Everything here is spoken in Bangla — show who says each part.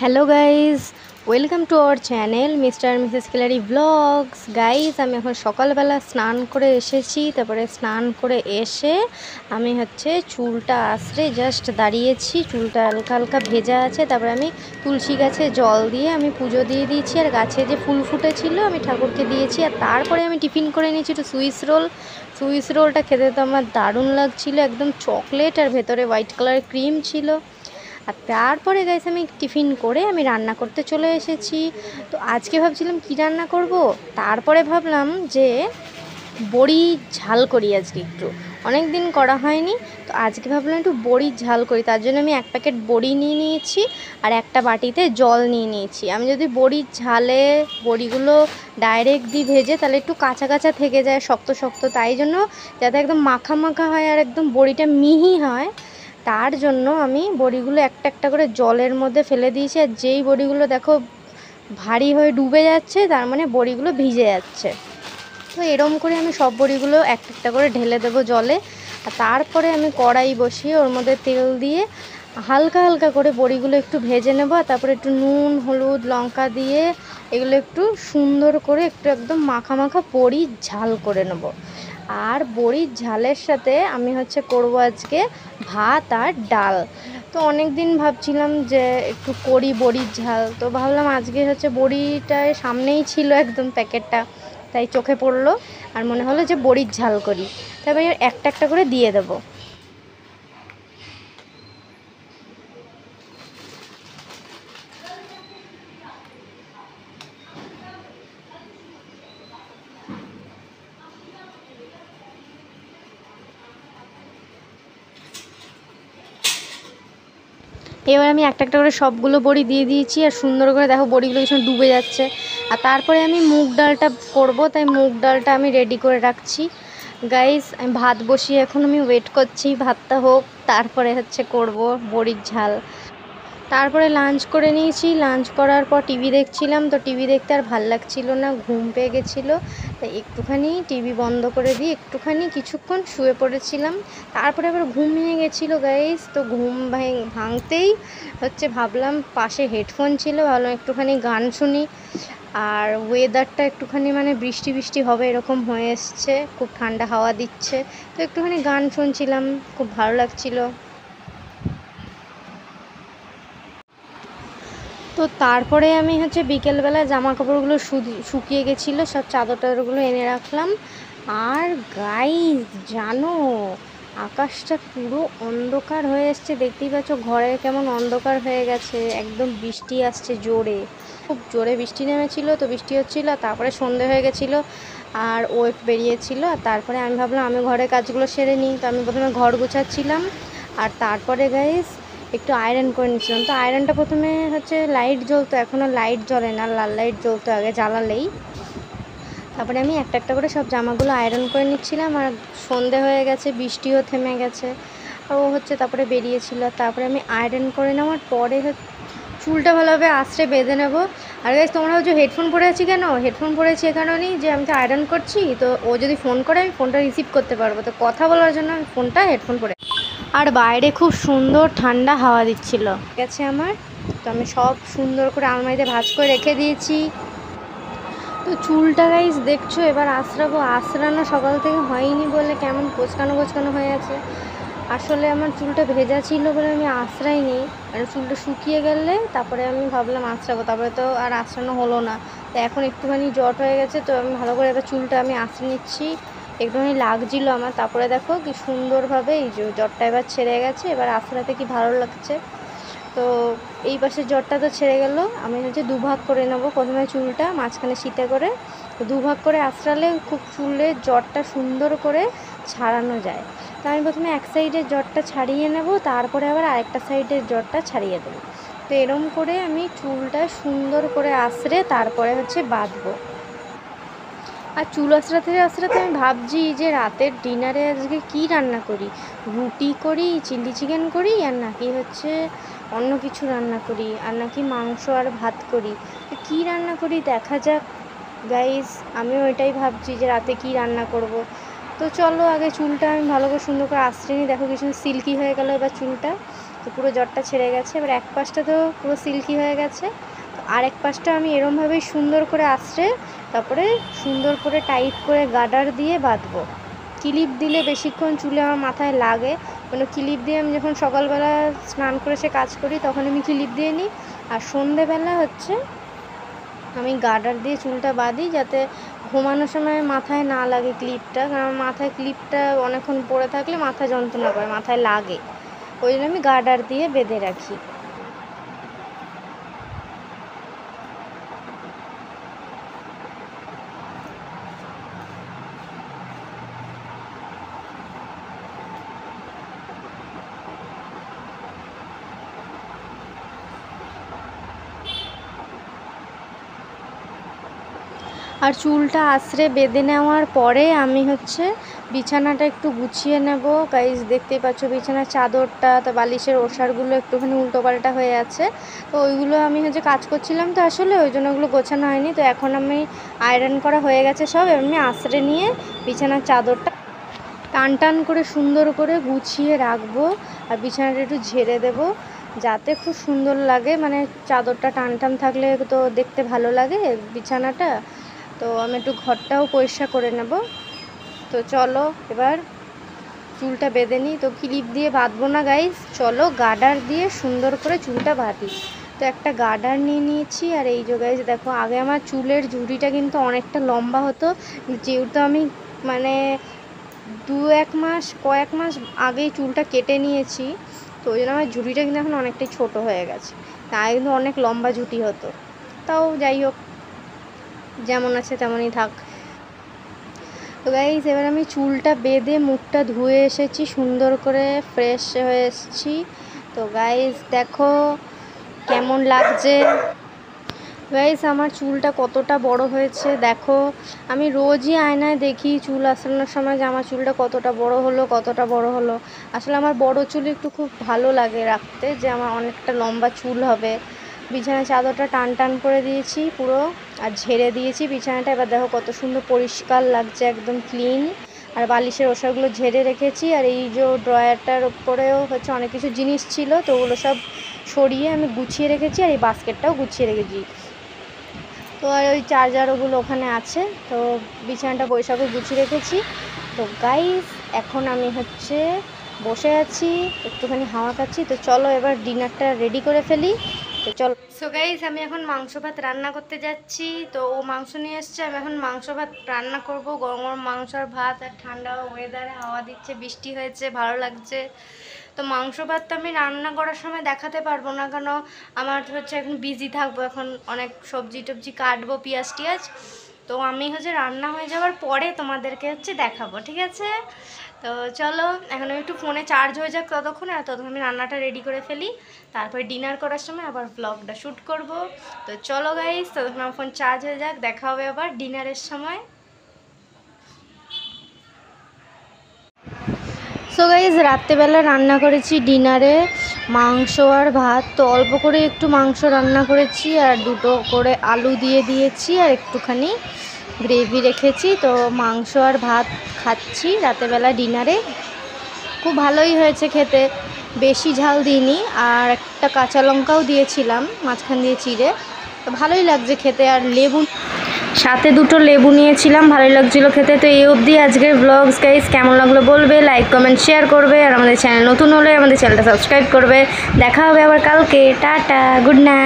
Speaker 1: Hello guys, welcome to our channel mister missus Khiladi vlogs. Guys, আমি এখন সকালবেলা স্নান করে এসেছি। তারপরে স্নান করে এসে আমি চুলটা আঁচড়ে জাস্ট দাঁড়িয়েছি। চুলটা হালকা হালকা ভেজা আছে। তারপরে আমি তুলসী গাছে জল দিয়ে আমি পুজো দিয়ে দিয়েছি। আর গাছে যে ফুল ফুটেছিল আমি ঠাকুরকে দিয়েছি। আর তারপরে আমি টিফিন করে নিয়েছি একটু সুইস রোলটা খেতে তো আমার দারুণ লাগছিল, একদম চকলেট আর ভেতরে হোয়াইট কালার ক্রিম ছিল। আর তারপরে গাইস আমি টিফিন করে আমি রান্না করতে চলে এসেছি। তো আজকে ভাবছিলাম কি রান্না করব, তারপরে ভাবলাম যে বড়ি ঝাল করি আজকে। একটু অনেক দিন করা হয়নি, তো আজকে ভাবলাম একটু বড়ির ঝাল করি। তার জন্য আমি 1 প্যাকেট বড়ি নিয়ে নিয়েছি আর একটা বাটিতে জল নিয়ে নিয়েছি। আমি যদি বড়ির ঝালে বড়িগুলো ডাইরেক্ট দিই ভেজে, তাহলে একটু কাঁচা কাঁচা থেকে যায়, শক্ত শক্ত। তাই জন্য যাতে একদম মাখা মাখা হয় আর একদম বড়িটা মিহি হয়, তার জন্য আমি বড়িগুলো একটা একটা করে জলের মধ্যে ফেলে দিয়েছি। আর যেই বড়িগুলো দেখো ভারী হয়ে ডুবে যাচ্ছে, তার মানে বড়িগুলো ভিজে যাচ্ছে। তো এরম করে আমি সব বড়িগুলো একটা একটা করে ঢেলে দেবো জলে। আর তারপরে আমি কড়াই বসিয়ে ওর মধ্যে তেল দিয়ে হালকা হালকা করে বড়িগুলো একটু ভেজে নেবো। আর তারপরে একটু নুন, হলুদ, লঙ্কা দিয়ে এগুলো একটু সুন্দর করে একটু একদম মাখা মাখা বড়ির ঝাল করে নেবো। আর বড়ির ঝালের সাথে আমি করবো আজকে ভাত আর ডাল। তো অনেক দিন ভাবছিলাম যে একটু করি বড়ির ঝাল, তো ভাবলাম আজকে বড়িটায় সামনেই ছিল একদম প্যাকেটটা, তাই চোখে পড়লো আর মনে হলো যে বড়ির ঝাল করি। তবে একটা একটা করে দিয়ে দেবো। এবার আমি একটা একটা করে সবগুলো বড়ি দিয়ে দিয়েছি। আর সুন্দর করে দেখো বড়িগুলো ভীষণ ডুবে যাচ্ছে। আর তারপরে আমি মুগ ডালটা করব, তাই মুগ ডালটা আমি রেডি করে রাখছি। গাইস, আমি ভাত বসিয়ে এখন আমি ওয়েট করছি ভাতটা হোক, তারপরে করব বড়ির ঝাল। তারপরে লাঞ্চ করে নিয়েছি। লাঞ্চ করার পর টিভি দেখছিলাম, তো টিভি দেখতে আর ভাল লাগছিল না, ঘুম পেয়ে গেছিলো। তাই একটুখানি টিভি বন্ধ করে দিয়ে একটুখানি কিছুক্ষণ শুয়ে পড়েছিলাম। তারপরে আবার ঘুমিয়ে গেছিলো গাইস। তো ঘুম ভাঙতেই ভাবলাম পাশে হেডফোন ছিল, ভাবলাম একটুখানি গান শুনি। আর ওয়েদারটা একটুখানি মানে বৃষ্টি বৃষ্টি হবে এরকম হয়ে এসছে, খুব ঠান্ডা হাওয়া দিচ্ছে। তো একটুখানি গান শুনছিলাম, খুব ভালো লাগছিলো। তো তারপরে আমি বিকেলবেলা জামা কাপড়গুলো শুকিয়ে গেছিলো, সব চাদর টাদরগুলো এনে রাখলাম। আর গাইস জানো, আকাশটা পুরো অন্ধকার হয়ে এসছে, দেখতেই পাচ্ছ ঘরে কেমন অন্ধকার হয়ে গেছে। একদম বৃষ্টি আসছে জোরে, খুব জোরে বৃষ্টি নেমেছিল, তো বৃষ্টি হচ্ছিলো। তারপরে সন্ধে হয়ে গেছিলো আর ওয়েট বেরিয়েছিল। আর তারপরে আমি ভাবলাম আমি ঘরের কাজগুলো সেরে নিই। তো আমি প্রথমে ঘর গোছাচ্ছিলাম আর তারপরে গাইস একটু আয়রন করে নিচ্ছিলাম। তো আয়রনটা প্রথমে লাইট জ্বলতো, এখনও লাইট জ্বলে না, লাল লাইট জ্বলতো আগে জ্বালালেই। তারপরে আমি একটা একটা করে সব জামাগুলো আয়রন করে নিচ্ছিলাম। আর সন্ধে হয়ে গেছে, বৃষ্টিও থেমে গেছে। আর ও তারপরে বেরিয়েছিল। তারপরে আমি আয়রন করে নেওয়ার পরে চুলটা ভালোভাবে আঁচড়ে বেঁধে নেবো। আর গাইস, তোমরা হেডফোন পরে আছি কেন? হেডফোন পরেছি এ কারণেই যে আমি তো আয়রন করছি, তো ও যদি ফোন করে আমি ফোনটা রিসিভ করতে পারবো, তো কথা বলার জন্য আমি ফোনটা হেডফোন পরে। আর বাইরে খুব সুন্দর ঠান্ডা হাওয়া দিচ্ছিল গেছে আমার। তো আমি সব সুন্দর করে আলমারিতে ভাঁজ করে রেখে দিয়েছি। তো চুলটা গাইস দেখছো এবার আঁচড়াবো। আঁচড়ানো সকাল থেকে হয়নি বলে কেমন কোচকানো কোচকানো হয়ে আছে। আসলে আমার চুলটা ভেজা ছিল বলে আমি আঁচড়াইনি, আর চুলটা শুকিয়ে গেলে তারপরে আমি ভাবলাম আঁচড়াবো, তারপরে তো আর আঁচড়ানো হলো না। তো এখন একটুখানি জট হয়ে গেছে, তো আমি ভালো করে এবার চুলটা আমি আঁচড়ে নিচ্ছি। একটুখানি লাগছিল আমার। তারপরে দেখো কি সুন্দরভাবে এই যে জটটা এবার ছেড়ে গেছে, এবার আঁচড়াতে কি ভালো লাগছে। তো এই পাশের জটটা তো ছেড়ে গেল। আমি দুভাগ করে নেবো প্রথমে চুলটা, মাঝখানে শীতে করে দুভাগ করে আঁচড়ালে খুব চুলের জটটা সুন্দর করে ছাড়ানো যায়। তো আমি প্রথমে এক সাইডের জটটা ছাড়িয়ে নেব, তারপরে আবার আরেকটা সাইডের জটটা ছাড়িয়ে দেবো। তো এরম করে আমি চুলটা সুন্দর করে আঁচড়ে তারপরে বাঁধবো। আর চুল আঁচড়াতে আঁচড়াতে আমি ভাবছি যে রাতের ডিনারে আজকে কী রান্না করি। রুটি করি, চিলি চিকেন করি, আর নাকি অন্য কিছু রান্না করি, আর নাকি মাংস আর ভাত করি। তো কী রান্না করি দেখা যাক গাইস। আমিও এটাই ভাবছি যে রাতে কী রান্না করব। তো চলো আগে চুলটা আমি ভালো করে সুন্দর করে আঁচড়ে নিই। দেখো কিছু সিল্কি হয়ে গেল এবার চুলটা। তো পুরো জ্বরটা ছেড়ে গেছে। এবার এক পাশটা তো পুরো সিল্কি হয়ে গেছে, তো আর এক পাশটা আমি এরমভাবেই সুন্দর করে আঁচড়ে তারপরে সুন্দর করে টাইট করে গার্ডার দিয়ে বাঁধবো। ক্লিপ দিলে বেশিক্ষণ চুলে আমার মাথায় লাগে, মানে ক্লিপ দিয়ে আমি যখন সকালবেলা স্নান করে সে কাজ করি তখন আমি ক্লিপ দিয়ে নিই, আর সন্ধেবেলা হচ্ছে আমি গার্ডার দিয়ে চুলটা বাঁধি যাতে ঘুমানোর সময় মাথায় না লাগে ক্লিপটা, কারণ মাথায় ক্লিপটা অনেকক্ষণ পরে থাকলে মাথা যন্ত্রণা করে, মাথায় লাগে, ওই জন্য আমি গার্ডার দিয়ে বেঁধে রাখি। আর চুলটা আঁচড়ে বেঁধে নেওয়ার পরে আমি হচ্ছে বিছানাটা একটু গুছিয়ে নেব। গাইস দেখতেই পাচ্ছ বিছানার চাদরটা, তো বালিশের ওষারগুলো একটুখানি উল্টোপাল্টা হয়ে আছে, তো ওইগুলো আমি হচ্ছে কাজ করছিলাম, তো আসলে ওই জন্য ওগুলো গোছানো হয়নি। তো এখন আমি আয়রন করা হয়ে গেছে সব, আমি আঁচড়ে নিয়ে বিছানার চাদরটা টান টান করে সুন্দর করে গুছিয়ে রাখবো, আর বিছানাটা একটু ঝেড়ে দেবো যাতে খুব সুন্দর লাগে, মানে চাদরটা টান টান থাকলে তো দেখতে ভালো লাগে বিছানাটা। তো আমি একটু ঘরটাও পরিষ্কার করে নেব। তো চলো এবার চুলটা বেঁধে নিই। তো ক্লিপ দিয়ে বাঁধবো না গাইস, চলো গার্ডার দিয়ে সুন্দর করে চুলটা বাঁধি। তো একটা গার্ডার নিয়ে নিয়েছি, আর এই যে গাইস দেখো আগে আমার চুলের ঝুড়িটা কিন্তু অনেকটা লম্বা হতো, যেহেতু আমি মানে কয়েক মাস আগেই চুলটা কেটে নিয়েছি, তো ওই জন্য আমার ঝুড়িটা কিন্তু এখন অনেকটাই ছোট হয়ে গেছে, তাই কিন্তু অনেক লম্বা ঝুঁটি হতো। তাও যাই হোক, যেমন আছে তেমনই থাক। তো গাইস এবার আমি চুলটা বেঁধে মুখটা ধুয়ে এসেছি, সুন্দর করে ফ্রেশ হয়ে এসেছি। তো গাইস দেখো কেমন লাগছে। গাইস আমার চুলটা কতটা বড় হয়েছে দেখো, আমি রোজই আয়নায় দেখি চুল আঁচড়ানোর সময় যে আমার চুলটা কতটা বড় হলো। আসলে আমার বড় চুল একটু খুব ভালো লাগে রাখতে, যে আমার অনেকটা লম্বা চুল হবে। বিছানার চাদরটা টান টান করে দিয়েছি পুরো, আর ঝেড়ে দিয়েছি বিছানাটা। এবার দেখো কত সুন্দর পরিষ্কার লাগছে, একদম ক্লিন। আর বালিশের ওষাগুলো ঝেড়ে রেখেছি, আর এই যে ড্রয়ারটার উপরেও হচ্ছে অনেক কিছু জিনিস ছিল, তো ওগুলো সব সরিয়ে আমি গুছিয়ে রেখেছি, আর এই বাস্কেটটাও গুছিয়ে রেখেছি। তো আর ওই চার্জার ওগুলো ওখানে আছে, তো বিছানাটা বৈশাখও গুছিয়ে রেখেছি। তো গাইস এখন আমি হচ্ছে বসে আছি, একটুখানি হাওয়া খাচ্ছি। তো চলো এবার ডিনারটা রেডি করে ফেলি। তো চলো। সো গাইস আমি এখন মাংস ভাত রান্না করতে যাচ্ছি। তো ও মাংস নিয়ে এসছে, আমি এখন মাংস ভাত রান্না করব। গরম গরম মাংস আর ভাত, আর ঠান্ডা ওয়েদারে হাওয়া দিচ্ছে, বৃষ্টি হয়েছে, ভালো লাগছে। তো মাংস ভাতটা আমি রান্না করার সময় দেখাতে পারবো না, কেন আমার হচ্ছে এখন বিজি থাকবো, এখন অনেক সবজি টবজি কাটবো, পেঁয়াজ টিয়াজ। তো আমি হচ্ছে রান্না হয়ে যাওয়ার পরে তোমাদেরকে হচ্ছে দেখাবো, ঠিক আছে? তো চলো এখন আমি একটু ফোনে চার্জ হয়ে যাক ততক্ষণে, আর ততক্ষণ আমি রান্নাটা রেডি করে ফেলি, তারপরে ডিনার করার সময় আবার ব্লগটা শ্যুট করব। তো চলো গাইস, ততক্ষণ আমার ফোন চার্জ হয়ে যাক, দেখা হবে আবার ডিনারের সময়। সো গাইজ রাত্রেবেলা রান্না করেছি ডিনারে মাংস আর ভাত। তো অল্প করে একটু মাংস রান্না করেছি, আর দুটো করে আলু দিয়ে দিয়েছি, আর একটুখানি গ্রেভি রেখেছি। তো মাংস আর ভাত খাচ্ছি রাতেরবেলা ডিনারে। খুব ভালোই হয়েছে খেতে, বেশি ঝাল দিইনি, আর একটা কাঁচা লঙ্কাও দিয়েছিলাম মাঝখান দিয়ে চিড়ে। তো ভালোই লাগছে খেতে, আর লেবু সাথে দুটো লেবু নিয়েছিলাম, ভালোই লাগছিলো খেতে। তো এই অবধি আজকের ব্লগস গাইস, কেমন লাগলো বলবে, লাইক কমেন্ট শেয়ার করবে, আর আমাদের চ্যানেল নতুন হলে আমাদের চ্যানেলটা সাবস্ক্রাইব করবে। দেখা হবে আবার কালকে, টাটা, গুড নাইট।